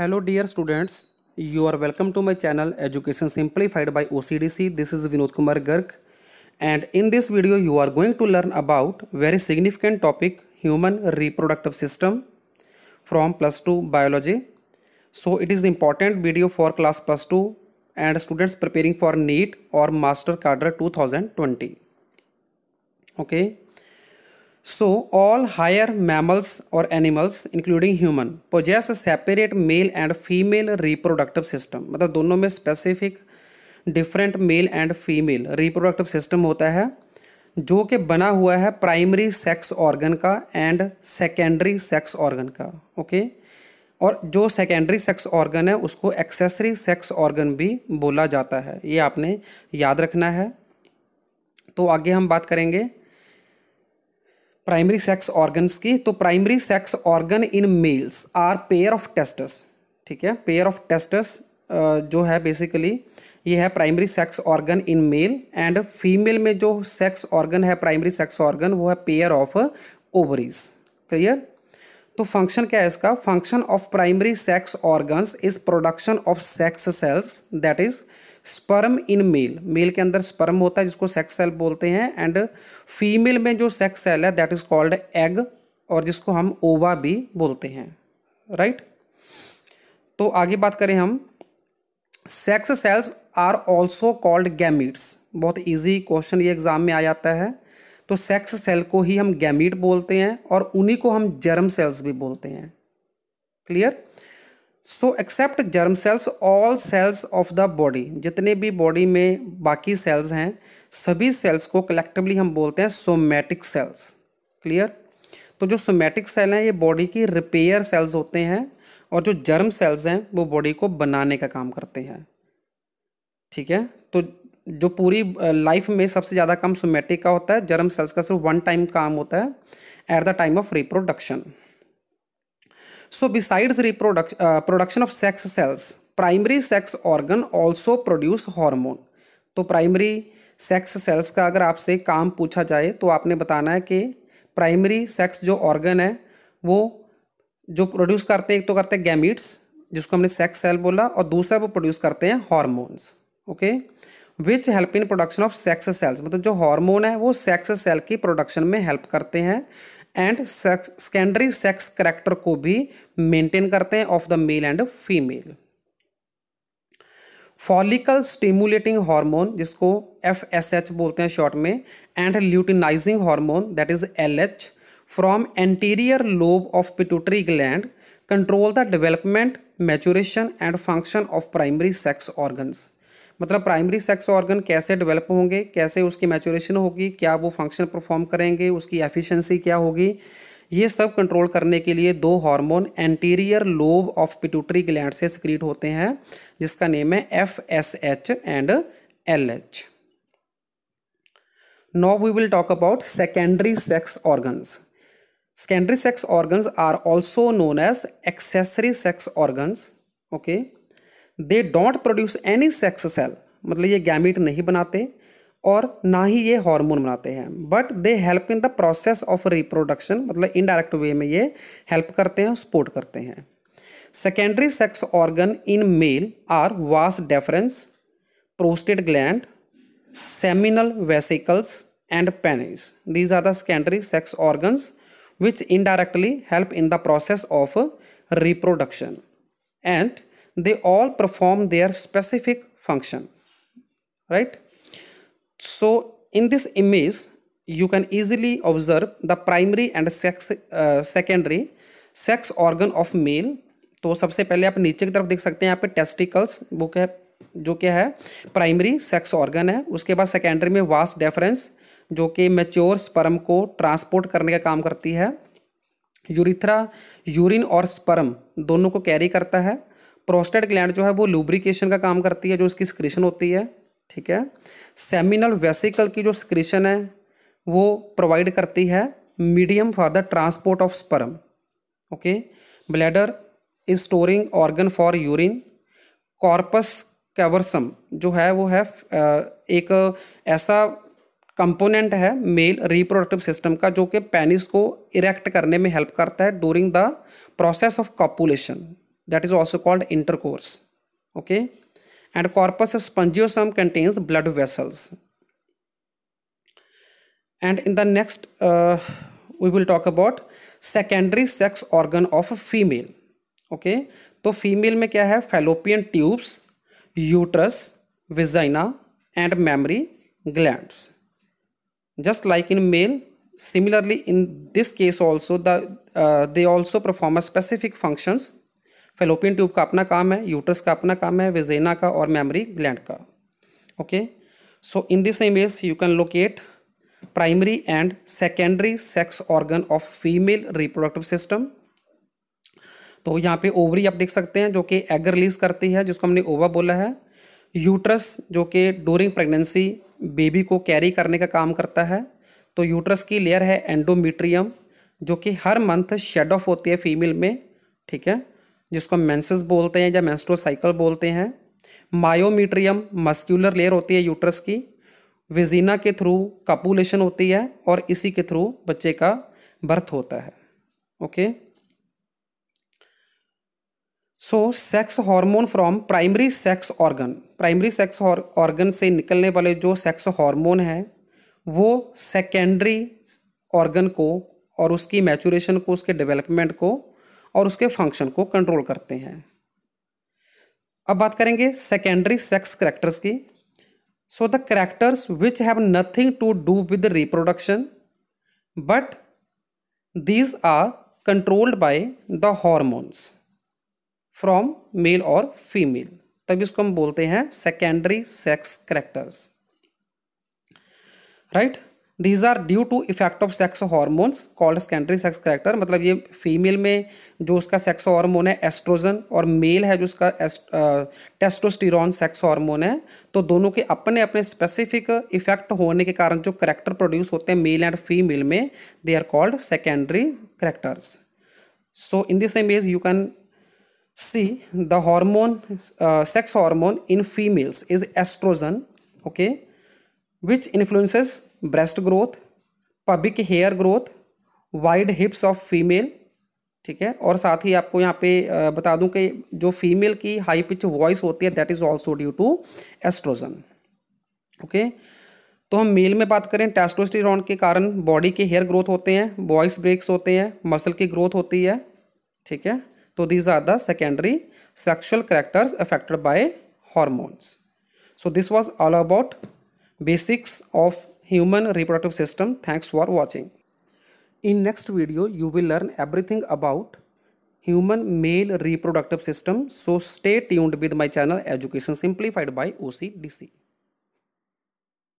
Hello dear students, you are welcome to my channel Education Simplified by OCDC. This is Vinod Kumar Garg, and in this video you are going to learn about very significant topic, human reproductive system from plus 2 biology. So it is the important video for class plus 2 and students preparing for NEET or Master Cadre 2020. Okay. So all higher mammals or animals including human possess a separate male and female reproductive system. मतलब दोनों में specific different mail and female reproductive system होता है जो कि बना हुआ है प्राइमरी सेक्स ऑर्गन का एंड सेकेंडरी सेक्स ऑर्गन का. ओके. और जो सेकेंडरी सेक्स ऑर्गन है उसको एक्सेसरी सेक्स ऑर्गन भी बोला जाता है. ये आपने याद रखना है. तो आगे हम बात करेंगे प्राइमरी सेक्स ऑर्गन्स की. तो primary sex organ in males are pair of testes. ठीक है, पेयर ऑफ टेस्टस जो है बेसिकली ये है primary sex organ in male, and female में जो सेक्स ऑर्गन है प्राइमरी सेक्स ऑर्गन वो है पेयर ऑफ ओवरीज. क्लियर. तो फंक्शन क्या है इसका? Function of primary sex organs is production of sex cells that is sperm in male. Male के अंदर स्पर्म होता है जिसको सेक्स सेल बोलते हैं, एंड फीमेल में जो सेक्स सेल है दैट इज कॉल्ड एग, और जिसको हम ओवा भी बोलते हैं. राइट. तो आगे बात करें हम, sex cells are also called gametes. बहुत इजी क्वेश्चन ये एग्जाम में आ जाता है. तो सेक्स सेल को ही हम गैमीट बोलते हैं और उन्हीं को हम जर्म सेल्स भी बोलते हैं. Clear. So except germ cells all cells of the body, जितने भी बॉडी में बाकी सेल्स हैं सभी सेल्स को कलेक्टिवली हम बोलते हैं सोमैटिक सेल्स. क्लियर. तो जो सोमैटिक सेल हैं ये बॉडी की रिपेयर सेल्स होते हैं, और जो जर्म सेल्स हैं वो बॉडी को बनाने का काम करते हैं. ठीक है. तो जो पूरी लाइफ में सबसे ज़्यादा काम सोमैटिक का होता है, जर्म सेल्स का सिर्फ वन टाइम काम होता है at the time of reproduction. So besides production of sex cells, primary sex organ also produce hormone. तो प्राइमरी सेक्स सेल्स का अगर आपसे काम पूछा जाए तो आपने बताना है कि प्राइमरी सेक्स जो ऑर्गन है वो जो प्रोड्यूस करते हैं, एक तो करते हैं गैमीट्स जिसको हमने सेक्स सेल बोला, और दूसरा वो प्रोड्यूस करते हैं hormones. Okay. Which help in production of sex sales. मतलब जो हार्मोन है वो सेक्स सेल की प्रोडक्शन में हेल्प करते हैं, एंड सेकेंडरी सेक्स कैरेक्टर को भी मेंटेन करते हैं of the mail and female. Follicle stimulating hormone जिसको FSH बोलते हैं शॉर्ट में, and luteinizing hormone that is LH from anterior lobe of pituitary gland control the development, maturation and function of primary sex organs. मतलब primary sex organ कैसे develop होंगे, कैसे उसकी maturation होगी, क्या वो फंक्शन परफॉर्म करेंगे, उसकी एफिशिएंसी क्या होगी, ये सब कंट्रोल करने के लिए दो hormone anterior lobe of pituitary gland से सिक्रीट होते हैं जिसका नेम है FSH and LH. Now we will talk about secondary sex organs. Secondary sex organs are also known as accessory sex organs. Okay. They don't produce any sex cell, मतलब ये gamete नहीं बनाते और ना ही ये हार्मोन बनाते हैं, but they help in the process of reproduction. मतलब इनडायरेक्ट वे में ये हेल्प करते हैं, सपोर्ट करते हैं. Secondary sex organ in male are vas deferens, prostate gland, seminal vesicles and penis. These are the secondary sex organs which indirectly help in the process of reproduction, and they all perform their specific function. Right. So in this image you can easily observe the primary and secondary sex organ of male. तो सबसे पहले आप नीचे की तरफ देख सकते हैं यहाँ पे टेस्टिकल्स वो क्या है, जो क्या है प्राइमरी सेक्स ऑर्गन है. उसके बाद सेकेंडरी में वास डेफरेंस जो कि मैच्योर स्पर्म को ट्रांसपोर्ट करने का काम करती है. यूरिथ्रा यूरिन और स्पर्म दोनों को कैरी करता है. प्रोस्टेट ग्लैंड जो है वो लुब्रिकेशन का काम करती है, जो इसकी सिक्रीशन होती है. ठीक है. सेमिनल वेसिकल की जो सिक्रीशन है वो प्रोवाइड करती है medium for the transport of sperm. Okay. Bladder is storing organ for urine. Corpus cavernosum जो है वो है एक ऐसा कंपोनेंट है मेल रिप्रोडक्टिव सिस्टम का जो कि पेनिस को इरेक्ट करने में हेल्प करता है during the process of copulation. that is also called intercourse. Okay, and corpus spongiosum contains blood vessels. And in the next we will talk about secondary sex organ of female. Okay, तो female में क्या है? Fallopian tubes, uterus, vagina and mammary glands. Just like in male, similarly in this case also they also perform a specific functions. Fallopian tube का अपना काम है, uterus का अपना काम है, विजेना का और मेमरी ग्लैंड का. Okay, so in this image you can locate primary and secondary sex organ of female reproductive system. तो यहाँ पे ओवरी आप देख सकते हैं जो कि एग रिलीज करती है, जिसको हमने ओवा बोला है. यूट्रस जो कि ड्यूरिंग प्रेगनेंसी बेबी को कैरी करने का काम करता है. तो यूट्रस की लेयर है एंडोमीट्रियम, जो कि हर मंथ शेड ऑफ होती है फीमेल में. ठीक है, जिसको मेंसेस बोलते हैं या मेंस्ट्रुअल साइकिल बोलते हैं. मायोमीट्रियम मस्क्यूलर लेयर होती है यूट्रस की. विजिना के थ्रू कपुलेशन होती है और इसी के थ्रू बच्चे का बर्थ होता है. Okay, so sex hormone from primary sex organ. Primary sex organ से निकलने वाले जो सेक्स हार्मोन है वो सेकेंडरी ऑर्गन को और उसकी मैचुरेशन को, उसके डेवलपमेंट को और उसके फंक्शन को कंट्रोल करते हैं. अब बात करेंगे सेकेंडरी सेक्स कैरेक्टर्स की. So the characters which have nothing to do with reproduction but these are controlled by the hormones from male और फीमेल, तभी इसको हम बोलते हैं secondary sex characters. Right, these are due to effect of sex hormones called secondary sex character. मतलब ये female में जो उसका सेक्स हार्मोन है एस्ट्रोजन और मेल है जो उसका टेस्टोस्टेरोन सेक्स हार्मोन है. तो दोनों के अपने अपने स्पेसिफिक इफेक्ट होने के कारण जो कैरेक्टर प्रोड्यूस होते हैं मेल एंड फीमेल में, they are called secondary characters. So in this image you can see the hormone sex hormone in females is estrogen. Okay, which influences breast growth, pubic hair growth, wide hips of female. ठीक है, और साथ ही आपको यहाँ पे बता दूं कि जो फीमेल की हाई पिच वॉइस होती है that is also due to estrogen. Okay, तो हम मेल में बात करें टेस्टोस्टेरोन के कारण बॉडी के हेयर ग्रोथ होते हैं, वॉइस ब्रेक्स होते हैं, मसल की ग्रोथ होती है. ठीक है, so these are the secondary sexual characters affected by hormones. So this was all about basics of human reproductive system. Thanks for watching. In next video you will learn everything about human male reproductive system. So stay tuned with my channel Education Simplified by OCDC.